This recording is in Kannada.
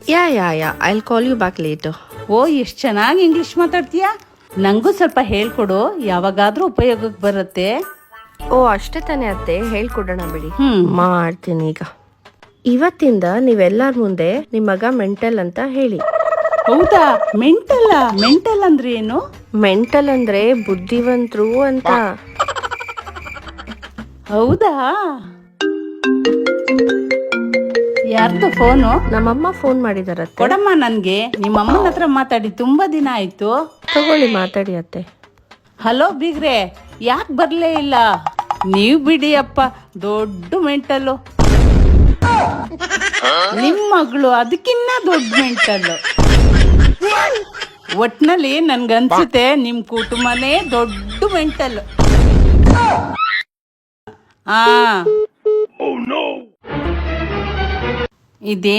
Yeah I call you back later. Oh, ಎಷ್ಟು ಚೆನ್ನಾಗಿ ಇಂಗ್ಲಿಷ್ ಮಾತಾಡ್ತೀಯಾ. ನಂಗೂ ಸ್ವಲ್ಪ ಹೇಳ್ಕೊಡು, ಯಾವಾಗಾದ್ರೂ ಉಪಯೋಗಕ್ಕೆ ಬರುತ್ತೆ. ಓ ಅಷ್ಟೇ ತಾನೇ ಅತ್ತೆ, ಹೇಳ್ಕೊಡೋಣ ಬಿಡಿ. ಮಾಡ್ತೀನಿ ಈಗ. ಇವತ್ತಿಂದ ನೀವೆಲ್ಲರ ಮುಂದೆ ನಿಮ್ಮ ಮಗ ಮೆಂಟಲ್ ಅಂತ ಹೇಳಿ. ಹೌದಾ? ಮೆಂಟಲ್ ಅಂದ್ರೆ ಏನು? ಮೆಂಟಲ್ ಅಂದ್ರೆ ಬುದ್ಧಿವಂತರು ಅಂತ. ಹೌದಾ? ಯಾರ್ದು ಫೋನು? ನಮ್ಮಮ್ಮ ಫೋನ್ ಮಾಡಿದಾರತ್ತೆ. ಕೊಡಮ್ಮ ನನ್ಗೆ. ನಿಮ್ಮ ಅಮ್ಮನ ಹತ್ರ ಮಾತಾಡಿ ತುಂಬಾ ದಿನ ಆಯ್ತು. ತಗೊಳ್ಳಿ, ಮಾತಾಡಿ ಅತ್ತೆ. ಹಲೋ ಬೀಗ್ರೆ, ಯಾಕೆ ಬರ್ಲೇ ಇಲ್ಲ? ನೀವು ಬಿಡಿ ಅಪ್ಪ, ದೊಡ್ಡ ಮೆಂಟಲ್ಲು. ನಿಮ್ ಮಗಳು ಅದಕ್ಕಿನ್ನ ದೊಡ್ಡ ಮೆಂಟಲ್ಲು. ಒಟ್ನಲ್ಲಿ ನನ್ಗನ್ಸುತ್ತೆ ನಿಮ್ ಕುಟುಂಬನೇ ದೊಡ್ಡ ಮೆಂಟಲ್ಲು. ಇದೇ